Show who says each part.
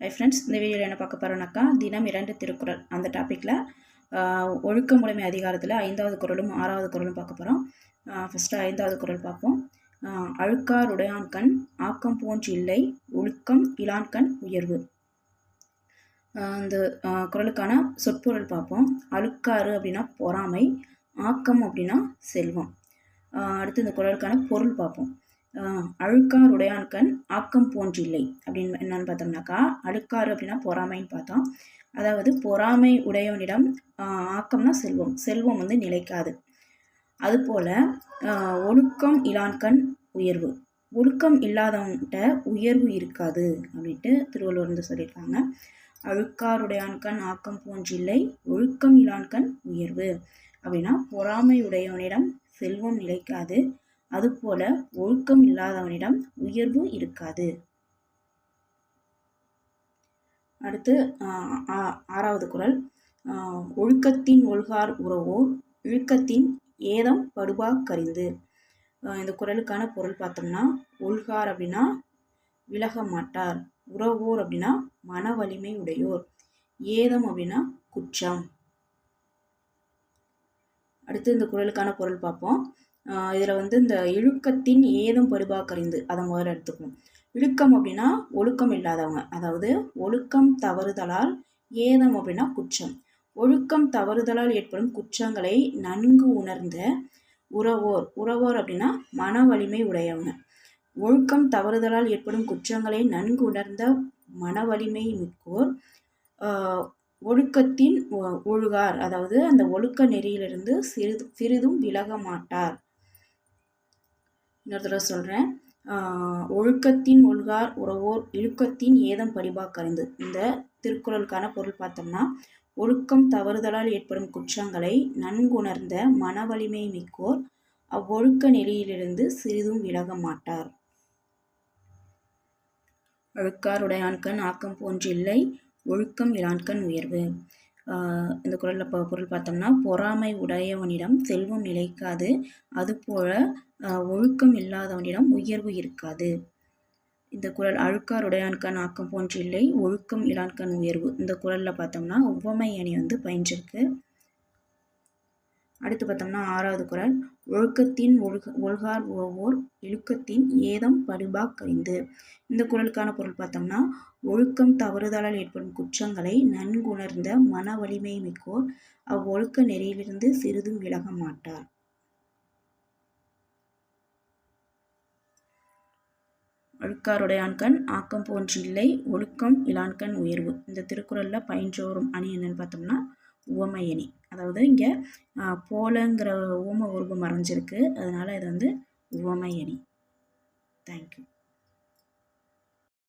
Speaker 1: Hi friends, இந்த வீடியோவில் என்ன பார்க்க போகிறோம்னாக்கா தினம் 2 திருக்குறள் அந்த டாப்பிக்கில் ஒழுக்கமுடைமை அதிகாரத்தில் 5வது குறளும் 6வது குறளும் பார்க்க போகிறோம். ஃபஸ்ட்டு 5வது குறள் பார்ப்போம். அழுக்கார் உடையான்கண் ஆக்கம் போன்று இல்லை, ஒழுக்கம் இலான்கண் உயர்வு. இந்த குறளுக்கான சொற்பொருள் பார்ப்போம். அழுக்காறு அப்படின்னா பொறாமை, ஆக்கம் அப்படின்னா செல்வம். அடுத்து இந்த குறளுக்கான பொருள் பார்ப்போம். அழுக்கார் உடையான்கண் ஆக்கம் போன்றில்லை அப்படின்னு என்னன்னு பார்த்தோம்னாக்கா, அழுக்காறு அப்படின்னா பொறாமைன்னு பார்த்தோம். அதாவது பொறாமை உடையவனிடம் ஆக்கம்னா செல்வம், செல்வம் வந்து நிலைக்காது. அதுபோல் ஒழுக்கம் இலான்கண் உயர்வு, ஒழுக்கம் இல்லாதவன்கிட்ட உயர்வு இருக்காது அப்படின்ட்டு திருவள்ளுவர் வந்து சொல்லியிருக்காங்க. அழுக்காருடையான்கண் ஆக்கம் போன்றில்லை, ஒழுக்கம் இலான்கண் உயர்வு அப்படின்னா பொறாமை உடையவனிடம் செல்வம் நிலைக்காது, அதுபோல ஒழுக்கம் இல்லாதவனிடம் உயர்வு இருக்காது. அடுத்து 6வது குறள். ஒழுக்கத்தின் ஒழுகார் உறவோர் இழுக்கத்தின் ஏதம் படுபா கரிந்து. இந்த குறளுக்கான பொருள் பார்த்தோம்னா, ஒழுகார் அப்படின்னா விலக மாட்டார், உறவோர் அப்படின்னா மன வலிமை உடையோர், ஏதம் அப்படின்னா குற்றம். அடுத்து இந்த குறளுக்கான பொருள் பார்ப்போம். இதில் வந்து இந்த இழுக்கத்தின் ஏதம் படுபா கரிந்து அதை முதல்ல எடுத்துக்கணும். இழுக்கம் அப்படின்னா ஒழுக்கம் இல்லாதவங்க, அதாவது ஒழுக்கம் தவறுதலால், ஏதம் அப்படின்னா குற்றம். ஒழுக்கம் தவறுதலால் ஏற்படும் குற்றங்களை நன்கு உணர்ந்த உறவோர், உறவோர் அப்படின்னா மன வலிமை உடையவங்க. ஒழுக்கம் தவறுதலால் ஏற்படும் குற்றங்களை நன்கு உணர்ந்த மன வலிமை மிக்கோர் ஒழுக்கத்தின் ஒழுகார், அதாவது அந்த ஒழுக்க நெறியிலிருந்து சிறிதும் விலக மாட்டார். இன்னொரு தடவை சொல்கிறேன். ஒழுக்கத்தின் ஒழுகார் உறவோர் இழுக்கத்தின் ஏதம் படுபா கரிந்து. இந்த திருக்குறளுக்கான பொருள் பார்த்தோம்னா, ஒழுக்கம் தவறுதலால் ஏற்படும் குற்றங்களை நன்குணர்ந்த மன வலிமை மிக்கோர் அவ்வொழுக்க நெறியிலிருந்து சிறிதும் விலக மாட்டார். அழுக்காருடையான்கண் ஆக்கம் போன்றில்லை, ஒழுக்கம் இலான்கண் உயர்வு. இந்த குறளில் பொருள் பார்த்தோம்னா, பொறாமை உடையவனிடம் செல்வம் நிலைக்காது, அதுபோல ஒழுக்கம் இல்லாதவனிடம் உயர்வு இருக்காது. இந்த குறள் அழுக்காருடையான்கண் ஆக்கம் போன்றில்லை, ஒழுக்கம் இலான்கண் உயர்வு. இந்த குறளில் பார்த்தோம்னா உவமை அணி வந்து பயின்றிருக்கு. அடுத்து பார்த்தோம்னா 6வது குறள். ஒழுக்கத்தின் ஒழுகார் உறவோர் இழுக்கத்தின் ஏதம் படுபா கரிந்து. இந்த குறளுக்கான பொருள் பார்த்தோம்னா, ஒழுக்கம் தவறுதலால் ஏற்படும் குற்றங்களை நன்குணர்ந்த மன வலிமை மிக்கோர் அவ்வொழுக்க நெறியிலிருந்து சிறிதும் விலக மாட்டார். அழுக்காருடையான்கண் ஆக்கம் போன்றில்லை, ஒழுக்கம் இலான்கண் உயர்வு. இந்த திருக்குறளில் பயின்றோறும் அணி என்னன்னு பார்த்தோம்னா உவமை அணி. அதாவது இங்கே போலங்கிற உவமை உருவம் மறைஞ்சிருக்கு, அதனால இது வந்து உவமை அணி. தேங்க்யூ.